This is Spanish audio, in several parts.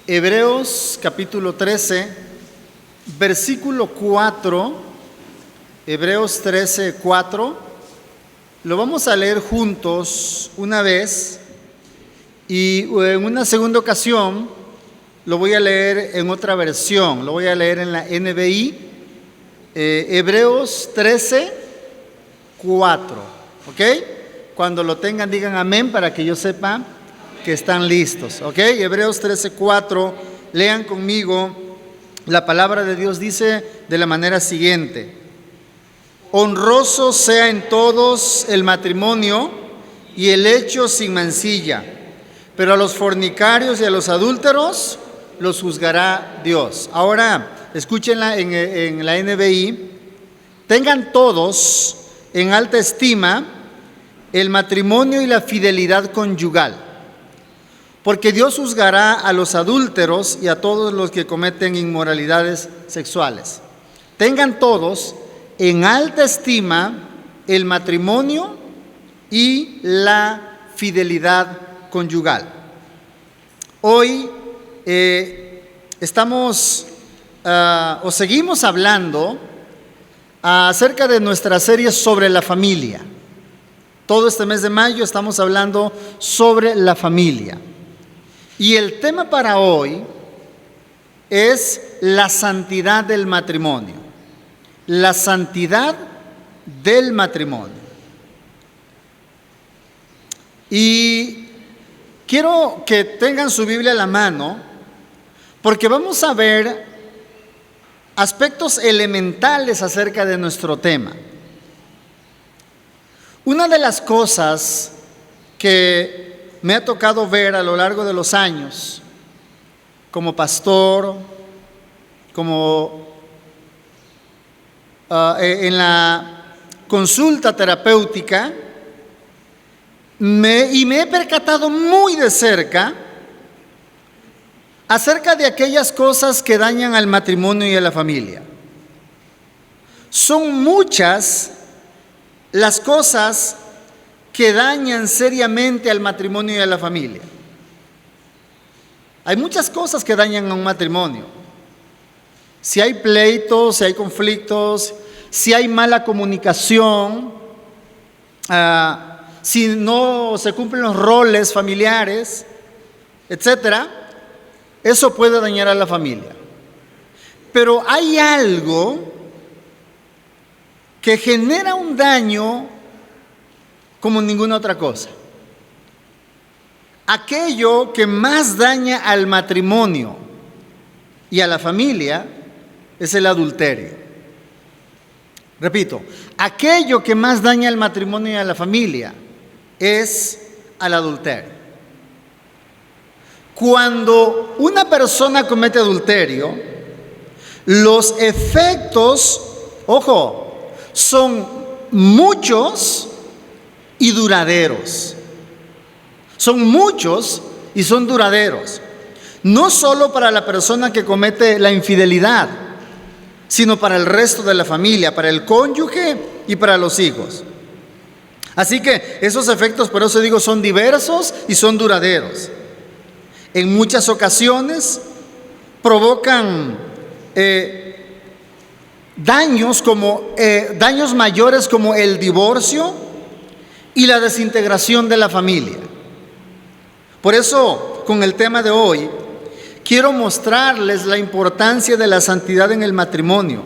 Hebreos capítulo 13, versículo 4, Hebreos 13, 4, lo vamos a leer juntos una vez y en una segunda ocasión lo voy a leer en otra versión, lo voy a leer en la NBI, Hebreos 13, 4, ¿ok? Cuando lo tengan digan amén para que yo sepa que están listos, ¿ok? Hebreos 13, 4, lean conmigo. La palabra de Dios dice de la manera siguiente: honroso sea en todos el matrimonio y el hecho sin mancilla, pero a los fornicarios y a los adúlteros los juzgará Dios. Ahora, escúchenla en la NBI. Tengan todos en alta estima el matrimonio y la fidelidad conyugal, porque Dios juzgará a los adúlteros y a todos los que cometen inmoralidades sexuales. Tengan todos en alta estima el matrimonio y la fidelidad conyugal. Hoy seguimos hablando acerca de nuestra serie sobre la familia. Todo este mes de mayo estamos hablando sobre la familia. Y el tema para hoy es la santidad del matrimonio. La santidad del matrimonio. Y quiero que tengan su Biblia a la mano, porque vamos a ver aspectos elementales acerca de nuestro tema. Una de las cosas que me ha tocado ver a lo largo de los años, como pastor, como en la consulta terapéutica, me he percatado muy de cerca acerca de aquellas cosas que dañan al matrimonio y a la familia. Son muchas las cosas que dañan seriamente al matrimonio y a la familia. Hay muchas cosas que dañan a un matrimonio. Si hay pleitos, si hay conflictos, si hay mala comunicación, si no se cumplen los roles familiares, etcétera, eso puede dañar a la familia. Pero hay algo que genera un daño como ninguna otra cosa. Aquello que más daña al matrimonio y a la familia es el adulterio. Repito, aquello que más daña al matrimonio y a la familia es al adulterio. Cuando una persona comete adulterio, los efectos, ojo, son muchos y duraderos. Son muchos y son duraderos. No solo para la persona que comete la infidelidad, sino para el resto de la familia, para el cónyuge y para los hijos. Así que esos efectos, por eso digo, son diversos y son duraderos. En muchas ocasiones provocan daños mayores como el divorcio y la desintegración de la familia. Por eso, con el tema de hoy, quiero mostrarles la importancia de la santidad en el matrimonio.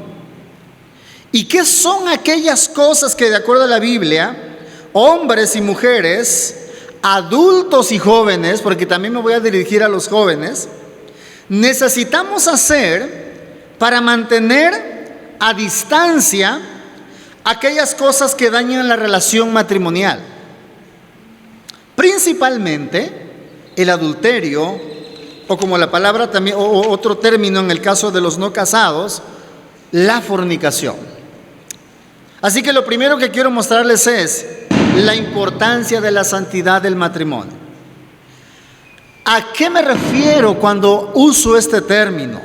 ¿Y qué son aquellas cosas que, de acuerdo a la Biblia, hombres y mujeres, adultos y jóvenes, porque también me voy a dirigir a los jóvenes, necesitamos hacer para mantener a distancia aquellas cosas que dañan la relación matrimonial? Principalmente el adulterio, o como la palabra también, o otro término en el caso de los no casados, la fornicación. Así que lo primero que quiero mostrarles es la importancia de la santidad del matrimonio. ¿A qué me refiero cuando uso este término?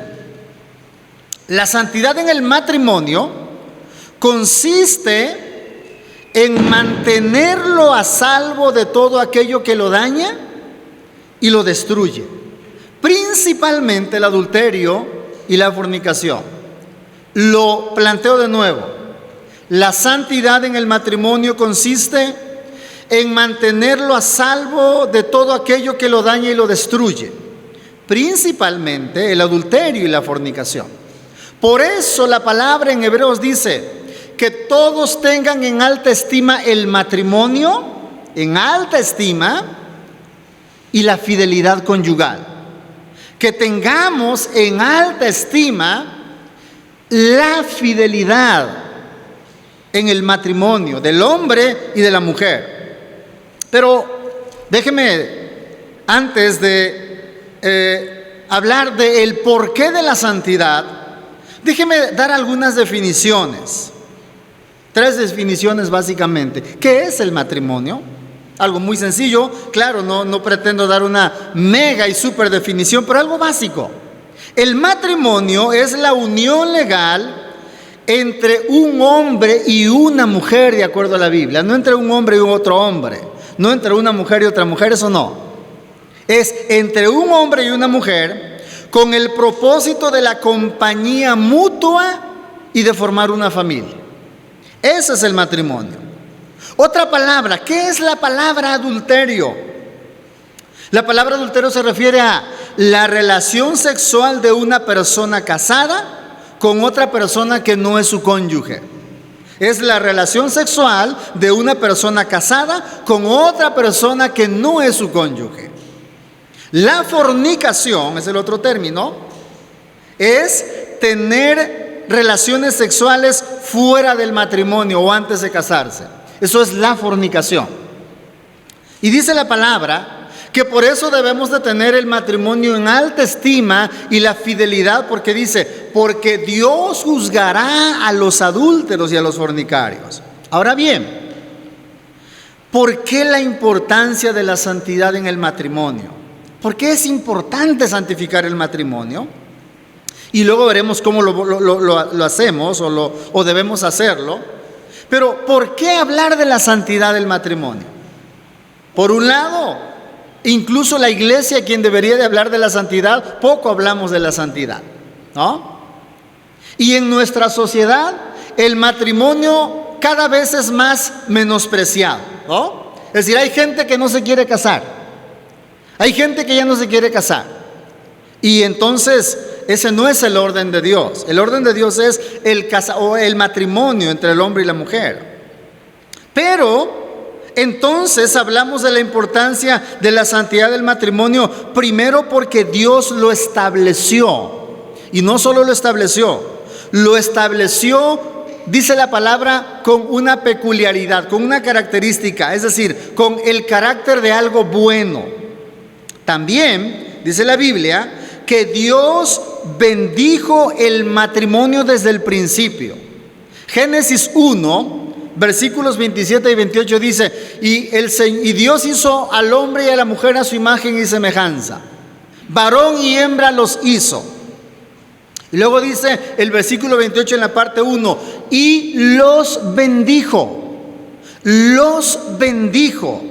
La santidad en el matrimonio consiste en mantenerlo a salvo de todo aquello que lo daña y lo destruye. Principalmente principalmente el adulterio y la fornicación. Lo planteo de nuevo. La santidad en el matrimonio consiste en mantenerlo a salvo de todo aquello que lo daña y lo destruye, principalmente el adulterio y la fornicación. Por eso la palabra en Hebreos dice que todos tengan en alta estima el matrimonio, en alta estima, y la fidelidad conyugal. Que tengamos en alta estima la fidelidad en el matrimonio del hombre y de la mujer. Pero déjeme, antes de hablar del porqué de la santidad, déjeme dar algunas definiciones. 3 definiciones básicamente. ¿Qué es el matrimonio? Algo muy sencillo, claro, no pretendo dar una mega y super definición, pero algo básico. El matrimonio es la unión legal entre un hombre y una mujer, de acuerdo a la Biblia. No entre un hombre y otro hombre, no entre una mujer y otra mujer, eso no. Es entre un hombre y una mujer con el propósito de la compañía mutua y de formar una familia. Ese es el matrimonio. Otra palabra, ¿qué es la palabra adulterio? La palabra adulterio se refiere a la relación sexual de una persona casada con otra persona que no es su cónyuge. Es la relación sexual de una persona casada con otra persona que no es su cónyuge. La fornicación, es el otro término, es tener relaciones sexuales fuera del matrimonio o antes de casarse. Eso es la fornicación. Y dice la palabra que por eso debemos de tener el matrimonio en alta estima y la fidelidad, porque dice, porque Dios juzgará a los adúlteros y a los fornicarios. Ahora bien, ¿por qué la importancia de la santidad en el matrimonio? ¿Por qué es importante santificar el matrimonio? Y luego veremos cómo lo hacemos o debemos hacerlo. Pero ¿por qué hablar de la santidad del matrimonio? Por un lado, incluso la iglesia, quien debería de hablar de la santidad, poco hablamos de la santidad, ¿no? Y en nuestra sociedad, el matrimonio cada vez es más menospreciado, ¿no? Es decir, hay gente que no se quiere casar. Hay gente que ya no se quiere casar. Y entonces ese no es el orden de Dios. El orden de Dios es el matrimonio entre el hombre y la mujer. Pero entonces hablamos de la importancia de la santidad del matrimonio, primero porque Dios lo estableció. Y no solo lo estableció, dice la palabra, con una peculiaridad, con una característica, es decir, con el carácter de algo bueno. También dice la Biblia que Dios bendijo el matrimonio desde el principio. Génesis 1, versículos 27 y 28 dice, y Dios hizo al hombre y a la mujer a su imagen y semejanza. Varón y hembra los hizo. Y luego dice el versículo 28 en la parte 1, y los bendijo. Los bendijo.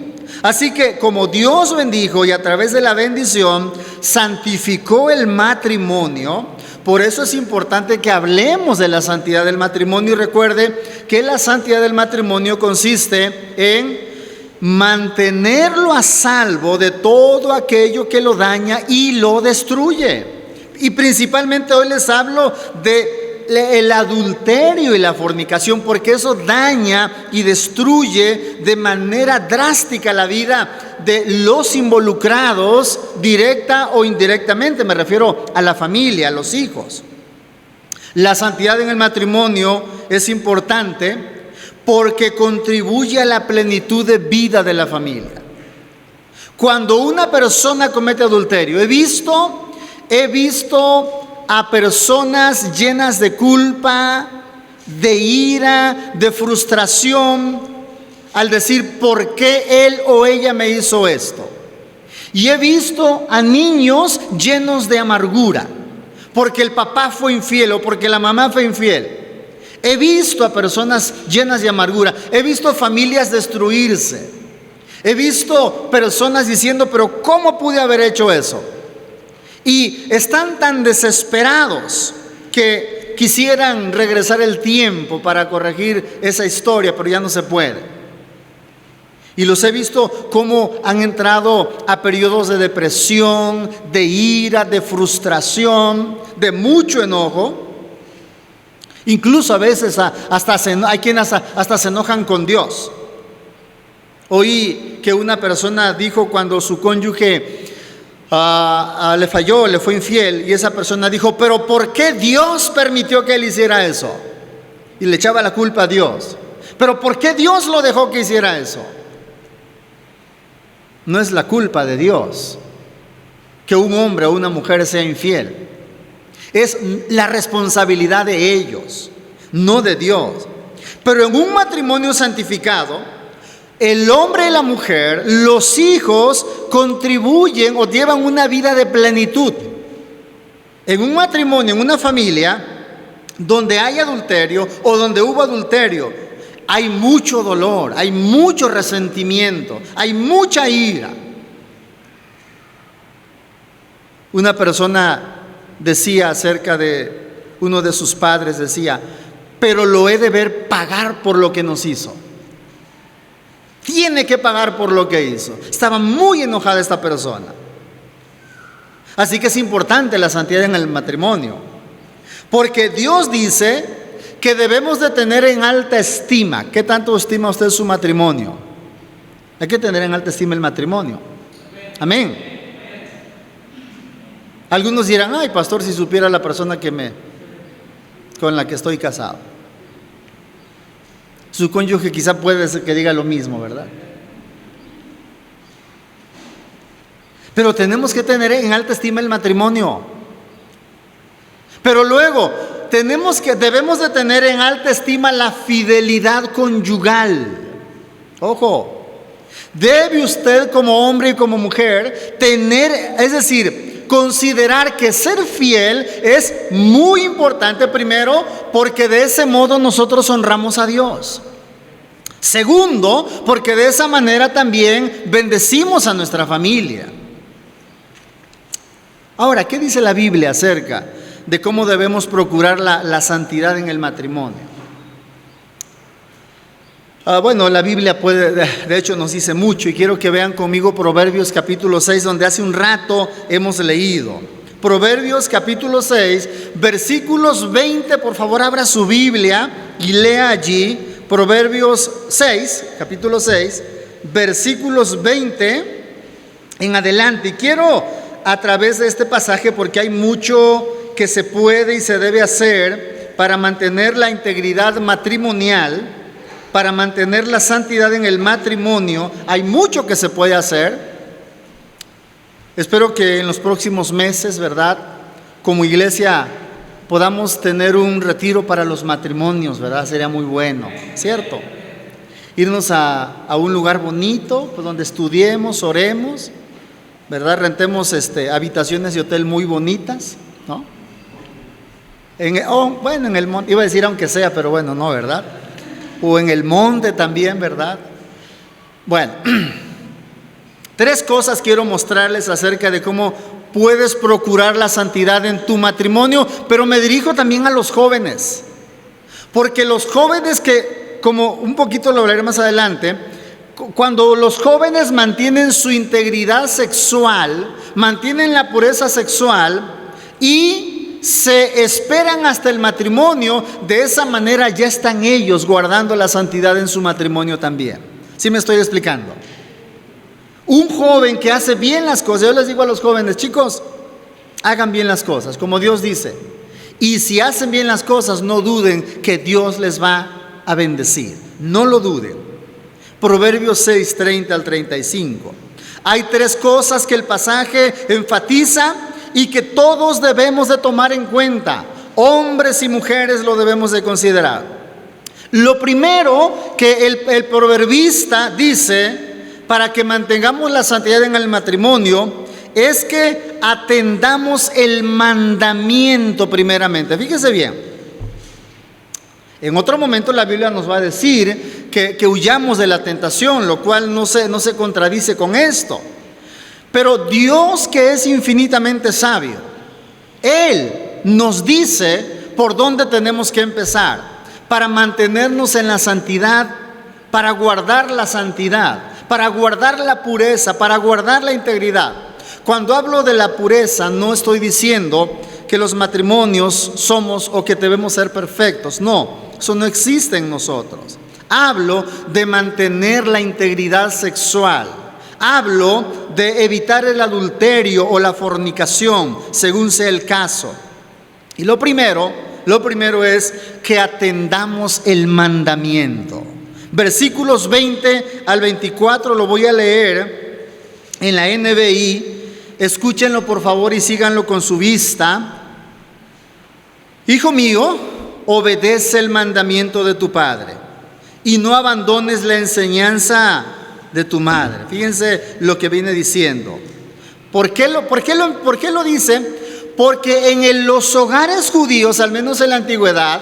Así que como Dios bendijo y a través de la bendición santificó el matrimonio, por eso es importante que hablemos de la santidad del matrimonio. Y recuerde que la santidad del matrimonio consiste en mantenerlo a salvo de todo aquello que lo daña y lo destruye. Y principalmente hoy les hablo de el adulterio y la fornicación, porque eso daña y destruye de manera drástica la vida de los involucrados, directa o indirectamente. Me refiero a la familia, a los hijos. La santidad en el matrimonio es importante porque contribuye a la plenitud de vida de la familia. Cuando una persona comete adulterio, he visto a personas llenas de culpa, de ira, de frustración, al decir, ¿por qué él o ella me hizo esto? Y he visto a niños llenos de amargura, porque el papá fue infiel o porque la mamá fue infiel. He visto a personas llenas de amargura, he visto familias destruirse, he visto personas diciendo, pero ¿cómo pude haber hecho eso? Y están tan desesperados que quisieran regresar el tiempo para corregir esa historia, pero ya no se puede. Y los he visto cómo han entrado a periodos de depresión, de ira, de frustración, de mucho enojo. Incluso a veces hay quienes hasta se enojan con Dios. Oí que una persona dijo cuando su cónyuge le falló, le fue infiel, y esa persona dijo: pero ¿por qué Dios permitió que él hiciera eso? Y le echaba la culpa a Dios. ¿Pero por qué Dios lo dejó que hiciera eso? No es la culpa de Dios que un hombre o una mujer sea infiel. Es la responsabilidad de ellos, no de Dios. Pero en un matrimonio santificado, el hombre y la mujer, los hijos, contribuyen o llevan una vida de plenitud. En un matrimonio, en una familia donde hay adulterio o donde hubo adulterio, hay mucho dolor, hay mucho resentimiento, hay mucha ira. Una persona decía acerca de uno de sus padres, decía: pero lo he de ver pagar por lo que nos hizo. Tiene que pagar por lo que hizo. Estaba muy enojada esta persona. Así que es importante la santidad en el matrimonio, porque Dios dice que debemos de tener en alta estima. ¿Qué tanto estima usted su matrimonio? Hay que tener en alta estima el matrimonio. Amén. Algunos dirán: ay, pastor, si supiera la persona con la que estoy casado. Su cónyuge quizá puede ser que diga lo mismo, ¿verdad? Pero tenemos que tener en alta estima el matrimonio. Pero luego debemos de tener en alta estima la fidelidad conyugal. Ojo, debe usted como hombre y como mujer considerar que ser fiel es muy importante, primero, porque de ese modo nosotros honramos a Dios. Segundo, porque de esa manera también bendecimos a nuestra familia. Ahora, ¿qué dice la Biblia acerca de cómo debemos procurar la santidad en el matrimonio? Bueno, la Biblia de hecho nos dice mucho, y quiero que vean conmigo Proverbios capítulo 6, donde hace un rato hemos leído. Proverbios capítulo 6, versículos 20, por favor abra su Biblia y lea allí. Proverbios 6, capítulo 6, versículos 20 en adelante. Y quiero, a través de este pasaje, porque hay mucho que se puede y se debe hacer para mantener la integridad matrimonial, para mantener la santidad en el matrimonio, hay mucho que se puede hacer. Espero que en los próximos meses, ¿verdad?, como iglesia podamos tener un retiro para los matrimonios, ¿verdad? Sería muy bueno, ¿cierto? Irnos a un lugar bonito, pues, donde estudiemos, oremos, ¿verdad? Rentemos habitaciones de hotel muy bonitas, ¿no? Bueno, en el monte, iba a decir aunque sea, pero bueno, no, ¿verdad? O en el monte también, ¿verdad? Bueno, 3 cosas quiero mostrarles acerca de cómo puedes procurar la santidad en tu matrimonio, pero me dirijo también a los jóvenes, porque los jóvenes que, como un poquito lo hablaré más adelante, cuando los jóvenes mantienen su integridad sexual, mantienen la pureza sexual y se esperan hasta el matrimonio, de esa manera ya están ellos guardando la santidad en su matrimonio también. ¿Sí me estoy explicando? Un joven que hace bien las cosas, yo les digo a los jóvenes: chicos, hagan bien las cosas, como Dios dice. Y si hacen bien las cosas, no duden que Dios les va a bendecir. No lo duden. Proverbios 6, 30 al 35. Hay 3 cosas que el pasaje enfatiza y que todos debemos de tomar en cuenta. Hombres y mujeres lo debemos de considerar. Lo primero que el proverbista dice para que mantengamos la santidad en el matrimonio es que atendamos el mandamiento primeramente. Fíjese bien. En otro momento la Biblia nos va a decir que huyamos de la tentación, lo cual no se contradice con esto. Pero Dios, que es infinitamente sabio, Él nos dice por dónde tenemos que empezar para mantenernos en la santidad, para guardar la santidad, para guardar la pureza, para guardar la integridad. Cuando hablo de la pureza, no estoy diciendo que los matrimonios somos o que debemos ser perfectos. No, eso no existe en nosotros. Hablo de mantener la integridad sexual. Hablo de evitar el adulterio o la fornicación, según sea el caso. Y lo primero es que atendamos el mandamiento. Versículos 20 al 24 lo voy a leer en la NBI. Escúchenlo por favor y síganlo con su vista. Hijo mío, obedece el mandamiento de tu padre y no abandones la enseñanza de tu madre. Fíjense lo que viene diciendo. ¿Por qué lo dice? Porque en los hogares judíos, al menos en la antigüedad,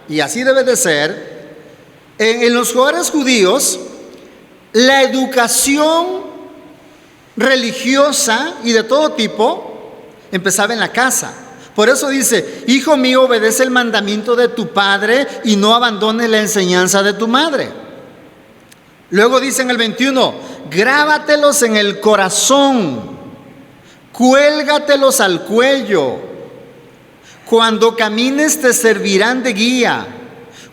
y así debe de ser, en los hogares judíos, la educación religiosa y de todo tipo empezaba en la casa. Por eso dice: hijo mío, obedece el mandamiento de tu padre y no abandones la enseñanza de tu madre. Luego dice en el 21: grábatelos en el corazón, cuélgatelos al cuello. Cuando camines te servirán de guía.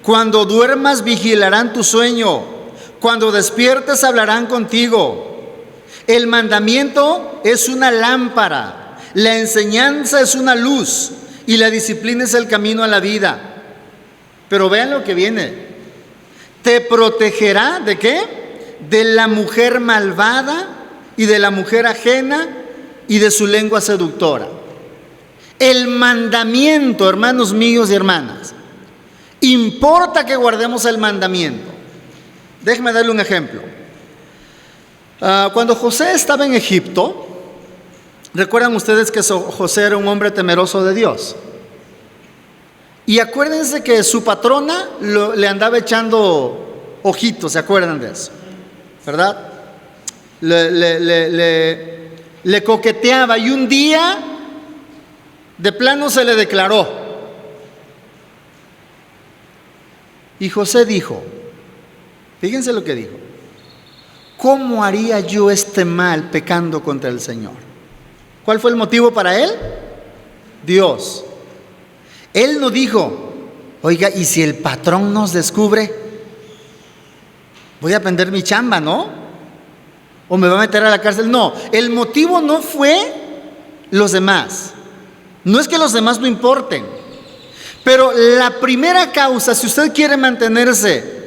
Cuando duermas vigilarán tu sueño. Cuando despiertes hablarán contigo. El mandamiento es una lámpara, la enseñanza es una luz y la disciplina es el camino a la vida. Pero vean lo que viene. Te protegerá ¿de qué? De la mujer malvada y de la mujer ajena y de su lengua seductora. El mandamiento, hermanos míos y hermanas, importa que guardemos el mandamiento. Déjenme darle un ejemplo. Cuando José estaba en Egipto, recuerdan ustedes que José era un hombre temeroso de Dios. Y acuérdense que su patrona le andaba echando ojitos, ¿se acuerdan de eso? ¿Verdad? Le coqueteaba y un día de plano se le declaró. Y José dijo, fíjense lo que dijo: ¿cómo haría yo este mal pecando contra el Señor? ¿Cuál fue el motivo para él? Dios. Él no dijo: oiga, ¿y si el patrón nos descubre? Voy a perder mi chamba, ¿no? ¿O me va a meter a la cárcel? No, el motivo no fue los demás. No es que los demás no importen, pero la primera causa, si usted quiere mantenerse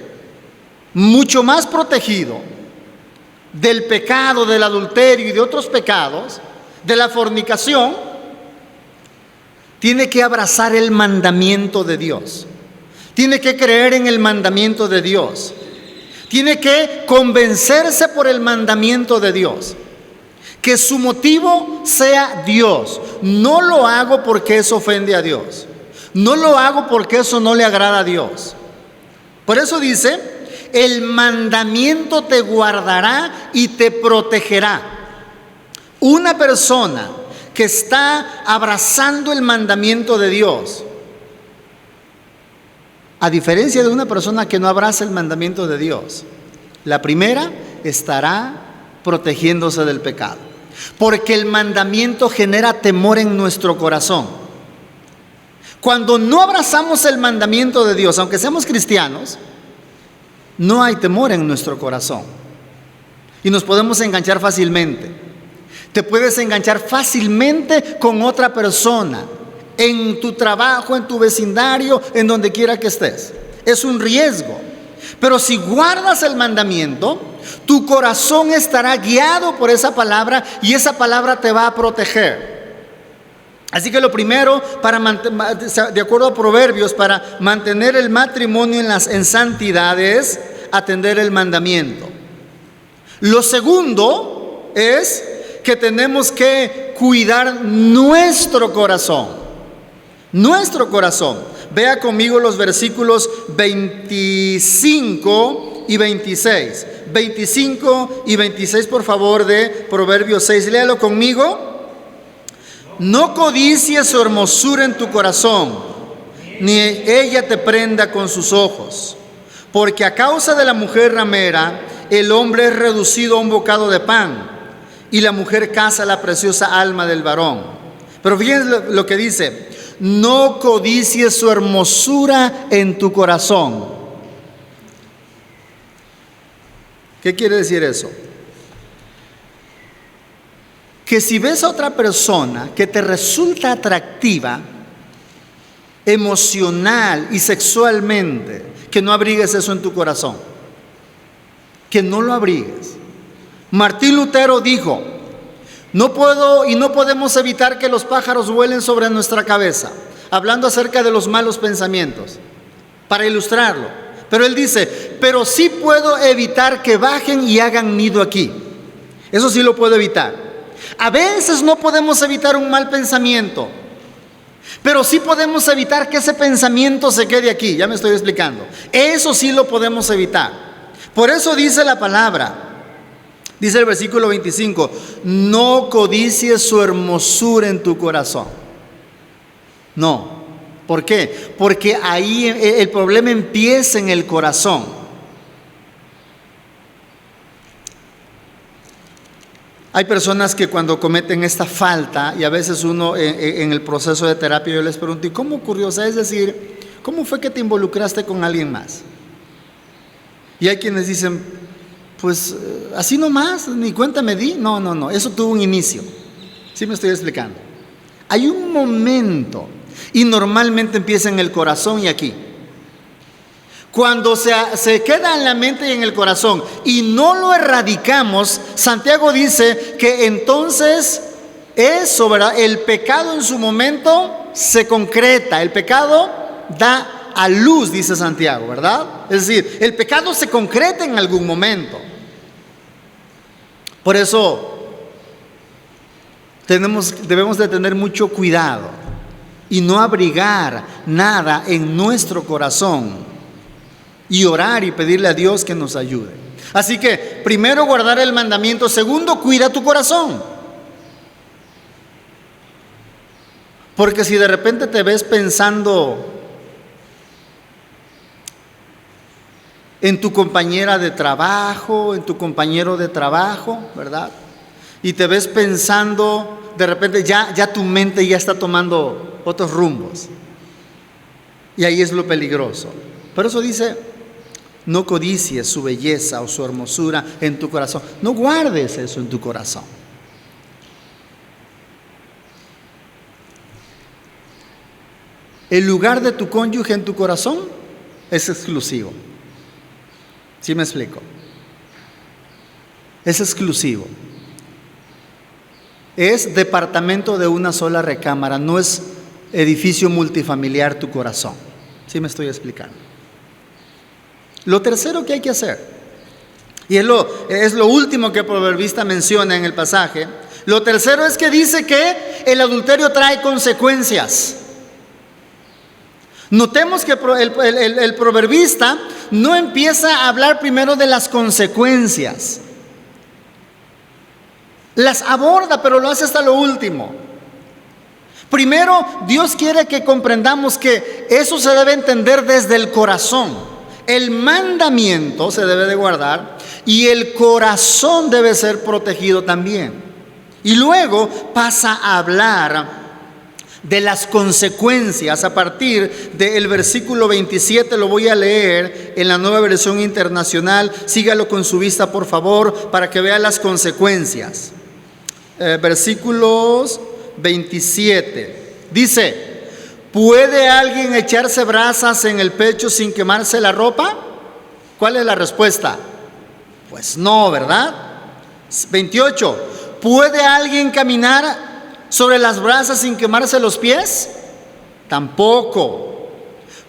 mucho más protegido del pecado, del adulterio y de otros pecados, de la fornicación, tiene que abrazar el mandamiento de Dios. Tiene que creer en el mandamiento de Dios. Tiene que convencerse por el mandamiento de Dios. Que su motivo sea Dios. No lo hago porque eso ofende a Dios. No lo hago porque eso no le agrada a Dios. Por eso dice: el mandamiento te guardará y te protegerá. Una persona que está abrazando el mandamiento de Dios, a diferencia de una persona que no abraza el mandamiento de Dios, la primera estará protegiéndose del pecado, porque el mandamiento genera temor en nuestro corazón. Cuando no abrazamos el mandamiento de Dios, aunque seamos cristianos, no hay temor en nuestro corazón y nos podemos enganchar fácilmente. Te puedes enganchar fácilmente con otra persona, en tu trabajo, en tu vecindario, en donde quiera que estés. Es un riesgo. Pero si guardas el mandamiento, tu corazón estará guiado por esa palabra y esa palabra te va a proteger. Así que lo primero, de acuerdo a Proverbios, para mantener el matrimonio en santidad es atender el mandamiento. Lo segundo es que tenemos que cuidar nuestro corazón. Nuestro corazón. Vea conmigo los versículos 25 y 26. 25 y 26, por favor, de Proverbios 6. Léalo conmigo. No codicies su hermosura en tu corazón, ni ella te prenda con sus ojos. Porque a causa de la mujer ramera, el hombre es reducido a un bocado de pan, y la mujer caza la preciosa alma del varón. Pero fíjense lo que dice: no codicies su hermosura en tu corazón. ¿Qué quiere decir eso? Que si ves a otra persona que te resulta atractiva, emocional y sexualmente, que no abrigues eso en tu corazón. Que no lo abrigues. Martín Lutero dijo: no podemos evitar que los pájaros vuelen sobre nuestra cabeza, hablando acerca de los malos pensamientos, para ilustrarlo. Pero él dice: pero sí puedo evitar que bajen y hagan nido aquí. Eso sí lo puedo evitar. A veces no podemos evitar un mal pensamiento, pero sí podemos evitar que ese pensamiento se quede aquí. Ya me estoy explicando. Eso sí lo podemos evitar. Por eso dice la palabra, dice el versículo 25: no codicies su hermosura en tu corazón. No. ¿Por qué? Porque ahí el problema empieza en el corazón. Hay personas que cuando cometen esta falta, y a veces uno en el proceso de terapia, yo les pregunto: ¿y cómo ocurrió? O sea, es decir, ¿cómo fue que te involucraste con alguien más? Y hay quienes dicen: pues así nomás, ni cuenta me di. No, eso tuvo un inicio. ¿Sí me estoy explicando? Hay un momento, y normalmente empieza en el corazón y aquí. Cuando se queda en la mente y en el corazón y no lo erradicamos, Santiago dice que entonces eso, ¿verdad? El pecado en su momento se concreta, el pecado da a luz, dice Santiago, ¿verdad? Es decir, el pecado se concreta en algún momento. Por eso debemos de tener mucho cuidado y no abrigar nada en nuestro corazón, y orar y pedirle a Dios que nos ayude. Así que, primero, guardar el mandamiento. Segundo, cuida tu corazón. Porque si de repente te ves pensando en tu compañera de trabajo, en tu compañero de trabajo, ¿verdad? Y te ves pensando, de repente ya tu mente ya está tomando otros rumbos. Y ahí es lo peligroso. Por eso dice: no codicies su belleza o su hermosura en tu corazón. No guardes eso en tu corazón. El lugar de tu cónyuge en tu corazón es exclusivo. ¿Sí me explico? Es exclusivo. Es departamento de una sola recámara, no es edificio multifamiliar tu corazón. ¿Sí me estoy explicando? Lo tercero que hay que hacer, y es lo último que el proverbista menciona en el pasaje, lo tercero es que dice que el adulterio trae consecuencias. Notemos que el proverbista no empieza a hablar primero de las consecuencias. Las aborda, pero lo hace hasta lo último. Primero, Dios quiere que comprendamos que eso se debe entender desde el corazón. El mandamiento se debe de guardar y el corazón debe ser protegido también. Y luego pasa a hablar de las consecuencias a partir del versículo 27. Lo voy a leer en la Nueva Versión Internacional. Sígalo con su vista, por favor, para que vea las consecuencias. Versículos 27. Dice: ¿puede alguien echarse brasas en el pecho sin quemarse la ropa? ¿Cuál es la respuesta? Pues no, ¿verdad? 28. ¿Puede alguien caminar sobre las brasas sin quemarse los pies? Tampoco.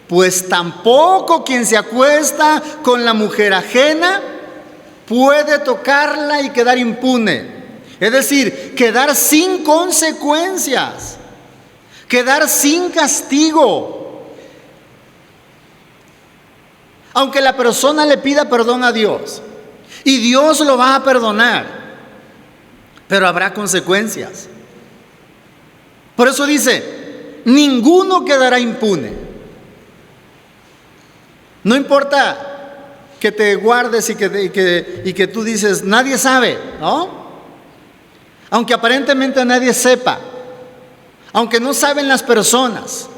Pues tampoco quien se acuesta con la mujer ajena puede tocarla y quedar impune. Es decir, quedar sin consecuencias, quedar sin castigo, aunque la persona le pida perdón a Dios. Y Dios lo va a perdonar, pero habrá consecuencias. Por eso dice, ninguno quedará impune. No importa que te guardes y que tú dices, nadie sabe, ¿no? Aunque aparentemente nadie sepa, aunque no saben las personas,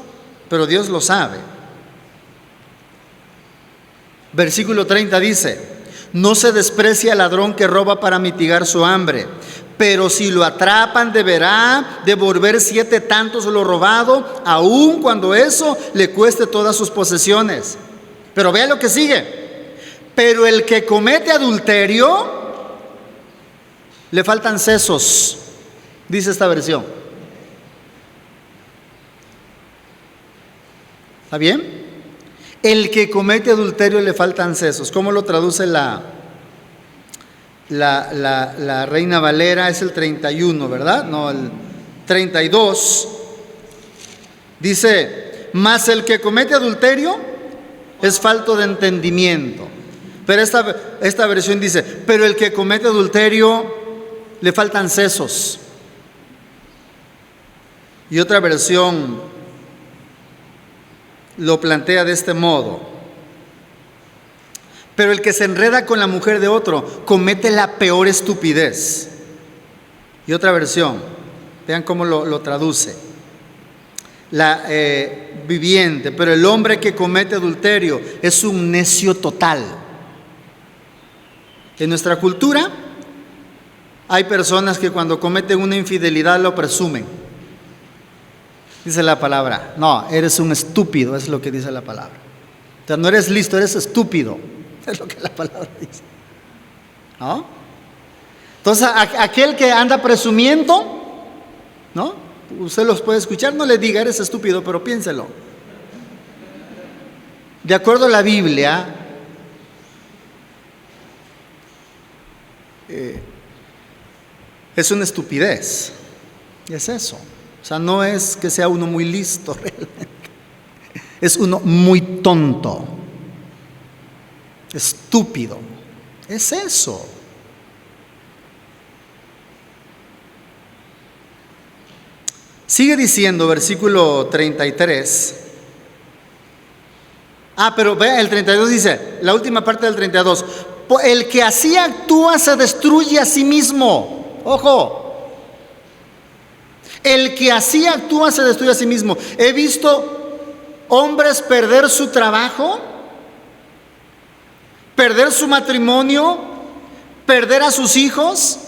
pero Dios lo sabe. Versículo 30 dice, no se desprecia al ladrón que roba para mitigar su hambre, pero si lo atrapan deberá devolver 7 tantos lo robado, aun cuando eso le cueste todas sus posesiones. Pero vea lo que sigue. Pero el que comete adulterio, le faltan sesos, dice esta versión. ¿Está bien? El que comete adulterio le faltan sesos. ¿Cómo lo traduce la Reina Valera? Es el 31, ¿verdad? No, el 32. Dice, mas el que comete adulterio es falto de entendimiento. Pero esta versión dice, pero el que comete adulterio le faltan sesos. Y otra versión lo plantea de este modo, pero el que se enreda con la mujer de otro comete la peor estupidez. Y otra versión, vean cómo lo traduce la Viviente, pero el hombre que comete adulterio es un necio total. En nuestra cultura hay personas que cuando cometen una infidelidad lo presumen. Dice la palabra, no, eres un estúpido, es lo que dice la palabra. O sea, no eres listo, eres estúpido, es lo que la palabra dice, ¿no? Entonces, aquel que anda presumiendo, ¿no? Usted los puede escuchar, no le diga eres estúpido, pero piénselo. De acuerdo a la Biblia, es una estupidez, es eso. O sea, no es que sea uno muy listo realmente, es uno muy tonto, estúpido, es eso. Sigue diciendo versículo 33. Pero vea, el 32 dice, la última parte del 32, el que así actúa se destruye a sí mismo. Ojo. El que así actúa se destruye a sí mismo. He visto hombres perder su trabajo, perder su matrimonio, perder a sus hijos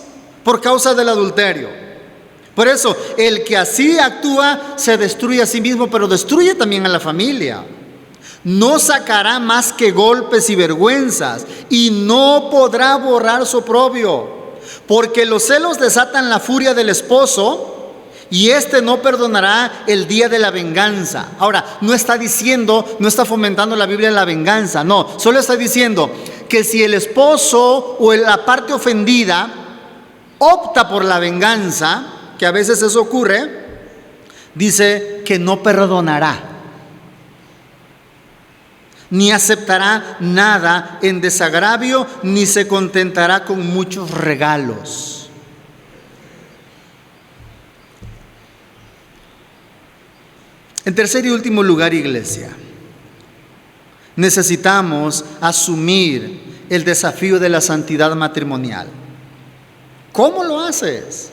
por causa del adulterio. Por eso, el que así actúa se destruye a sí mismo, pero destruye también a la familia. No sacará más que golpes y vergüenzas, y no podrá borrar su oprobio, porque los celos desatan la furia del esposo, y éste no perdonará el día de la venganza. Ahora, no está diciendo, no está fomentando la Biblia la venganza, no, solo está diciendo que si el esposo o la parte ofendida opta por la venganza, que a veces eso ocurre, dice que no perdonará, ni aceptará nada en desagravio, ni se contentará con muchos regalos. En tercer y último lugar, iglesia, necesitamos asumir el desafío de la santidad matrimonial. ¿Cómo lo haces?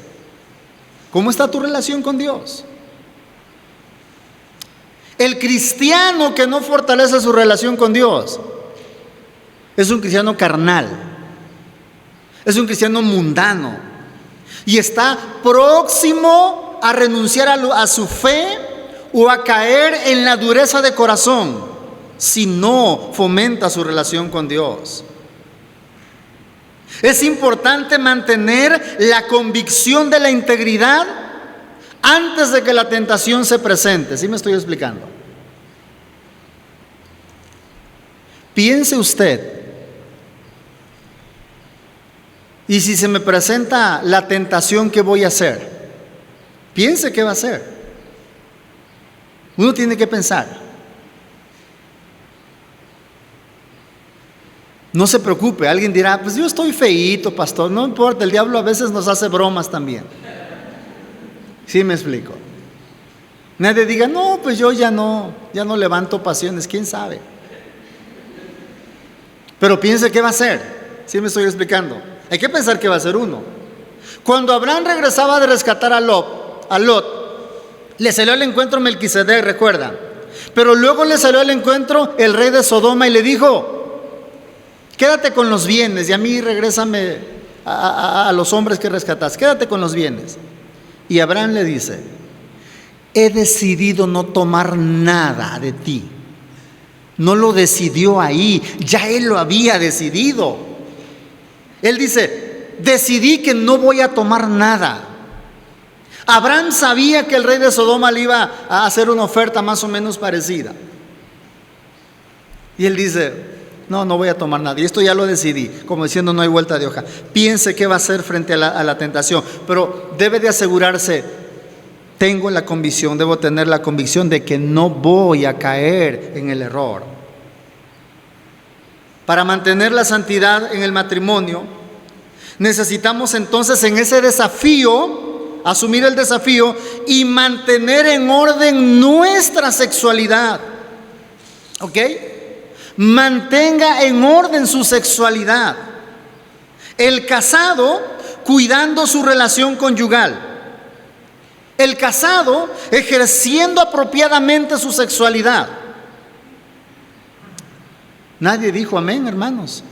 ¿Cómo está tu relación con Dios? El cristiano que no fortalece su relación con Dios es un cristiano carnal, es un cristiano mundano y está próximo a renunciar a su fe o a caer en la dureza de corazón si no fomenta su relación con Dios. Es importante mantener la convicción de la integridad antes de que la tentación se presente. ¿Sí me estoy explicando? Piense usted, y si se me presenta la tentación, ¿qué voy a hacer? Piense qué va a hacer. Uno tiene que pensar. No se preocupe, alguien dirá, pues yo estoy feíto, pastor, no importa, el diablo a veces nos hace bromas también. ¿Sí me explico? Nadie diga, no, pues yo ya no levanto pasiones, quién sabe. Pero piense qué va a hacer. ¿Sí me estoy explicando? Hay que pensar qué va a hacer uno. Cuando Abraham regresaba de rescatar a Lot, le salió al encuentro Melquisedec, recuerda. Pero luego le salió al encuentro el rey de Sodoma y le dijo, quédate con los bienes y a mí regrésame a los hombres que rescatas, quédate con los bienes. Y Abraham le dice, he decidido no tomar nada de ti. No lo decidió ahí, ya él lo había decidido. Él dice, decidí que no voy a tomar nada. Abraham sabía que el rey de Sodoma le iba a hacer una oferta más o menos parecida. Y él dice, no voy a tomar nada. Y esto ya lo decidí, como diciendo no hay vuelta de hoja. Piense qué va a hacer frente a la tentación, pero debe de asegurarse, debo tener la convicción de que no voy a caer en el error. Para mantener la santidad en el matrimonio, necesitamos entonces en ese desafío, asumir el desafío y mantener en orden nuestra sexualidad. ¿Ok? Mantenga en orden su sexualidad. El casado cuidando su relación conyugal. El casado ejerciendo apropiadamente su sexualidad. Nadie dijo amén, hermanos.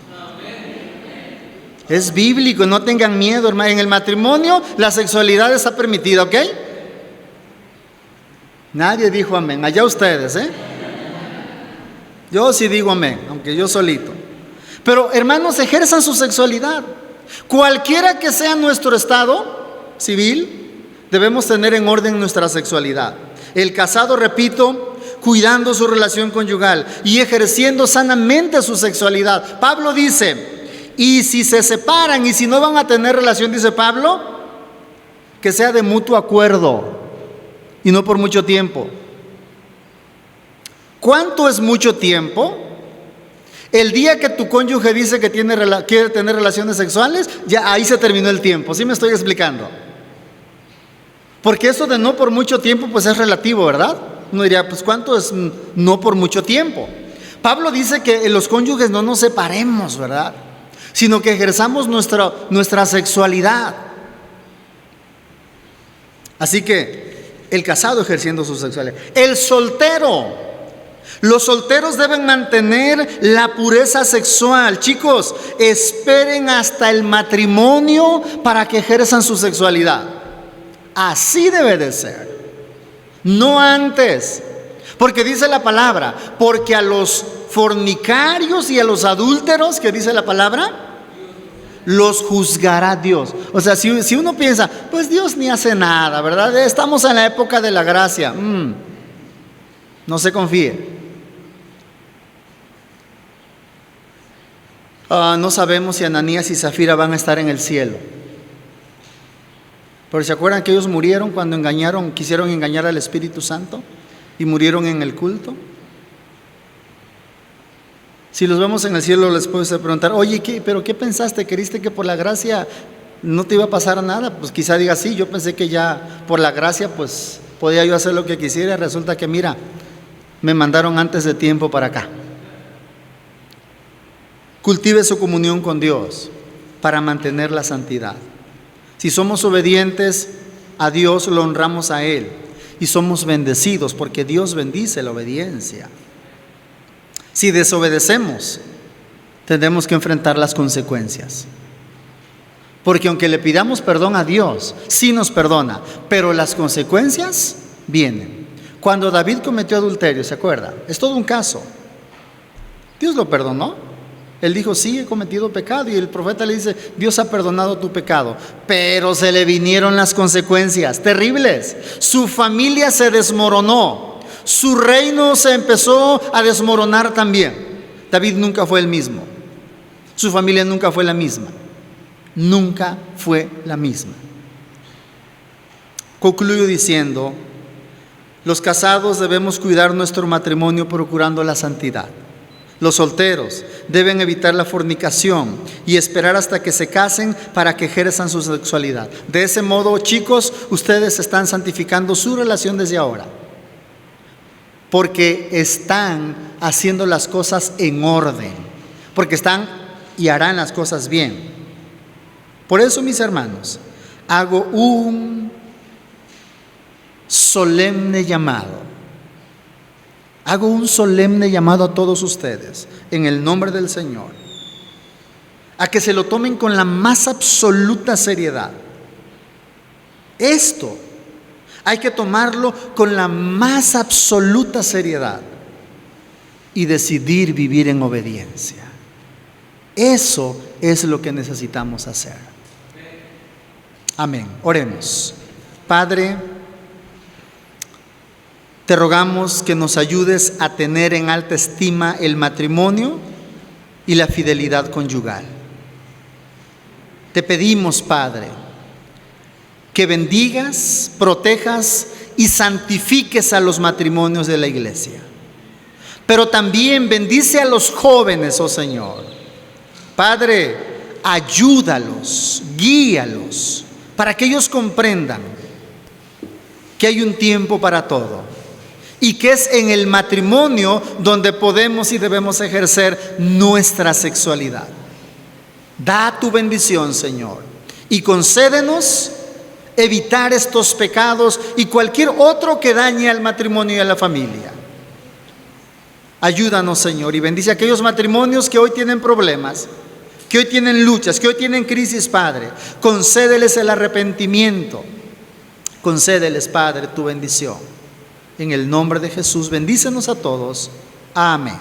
Es bíblico, no tengan miedo, hermano. En el matrimonio la sexualidad está permitida, ¿ok? Nadie dijo amén, allá ustedes, Yo sí digo amén, aunque yo solito. Pero hermanos, ejerzan su sexualidad. Cualquiera que sea nuestro estado civil, debemos tener en orden nuestra sexualidad. El casado, repito, cuidando su relación conyugal y ejerciendo sanamente su sexualidad. Pablo dice, y si se separan y si no van a tener relación, dice Pablo, que sea de mutuo acuerdo y no por mucho tiempo. ¿Cuánto es mucho tiempo? El día que tu cónyuge dice que quiere tener relaciones sexuales, ya ahí se terminó el tiempo. ¿Sí me estoy explicando? Porque eso de no por mucho tiempo pues es relativo, ¿verdad? Uno diría, pues ¿cuánto es no por mucho tiempo? Pablo dice que los cónyuges no nos separemos, ¿verdad? Sino que ejerzamos nuestra sexualidad. Así que el casado ejerciendo su sexualidad. El soltero. Los solteros deben mantener la pureza sexual. Chicos, esperen hasta el matrimonio para que ejerzan su sexualidad. Así debe de ser. No antes. Porque dice la palabra, porque a los fornicarios y a los adúlteros, ¿qué dice la palabra? Los juzgará Dios. O sea, si uno piensa, pues Dios ni hace nada, ¿verdad? Estamos en la época de la gracia. No se confíe. No sabemos si Ananías y Zafira van a estar en el cielo. Pero ¿se acuerdan que ellos murieron cuando quisieron engañar al Espíritu Santo? Y murieron en el culto. Si los vemos en el cielo, les puedo preguntar, oye, ¿pero qué pensaste? ¿Creíste que por la gracia no te iba a pasar nada? Pues quizá diga, sí, yo pensé que ya por la gracia pues podía yo hacer lo que quisiera. Resulta que mira, me mandaron antes de tiempo para acá. Cultive su comunión con Dios para mantener la santidad. Si somos obedientes a Dios, lo honramos a Él y somos bendecidos porque Dios bendice la obediencia. Si desobedecemos, tendremos que enfrentar las consecuencias. Porque aunque le pidamos perdón a Dios, sí nos perdona, pero las consecuencias vienen. Cuando David cometió adulterio, ¿se acuerda? Es todo un caso. Dios lo perdonó. Él dijo, sí, he cometido pecado. Y el profeta le dice, Dios ha perdonado tu pecado. Pero se le vinieron las consecuencias terribles. Su familia se desmoronó. Su reino se empezó a desmoronar también. David nunca fue el mismo. Su familia nunca fue la misma. Nunca fue la misma. Concluyo diciendo, los casados debemos cuidar nuestro matrimonio procurando la santidad. Los solteros deben evitar la fornicación y esperar hasta que se casen para que ejerzan su sexualidad. De ese modo, chicos, ustedes están santificando su relación desde ahora, porque están haciendo las cosas en orden, porque están y harán las cosas bien. Por eso, mis hermanos, hago un solemne llamado. Hago un solemne llamado a todos ustedes, en el nombre del Señor, a que se lo tomen con la más absoluta seriedad. Esto hay que tomarlo con la más absoluta seriedad y decidir vivir en obediencia. Eso es lo que necesitamos hacer. Amén. Oremos. Padre, te rogamos que nos ayudes a tener en alta estima el matrimonio y la fidelidad conyugal. Te pedimos, Padre, que bendigas, protejas y santifiques a los matrimonios de la iglesia. Pero también bendice a los jóvenes, oh Señor. Padre, ayúdalos, guíalos, para que ellos comprendan que hay un tiempo para todo. Y que es en el matrimonio donde podemos y debemos ejercer nuestra sexualidad. Da tu bendición, Señor, y concédenos evitar estos pecados y cualquier otro que dañe al matrimonio y a la familia. Ayúdanos, Señor, y bendice a aquellos matrimonios que hoy tienen problemas, que hoy tienen luchas, que hoy tienen crisis, Padre. Concédeles el arrepentimiento. Concédeles, Padre, tu bendición. En el nombre de Jesús, bendícenos a todos. Amén.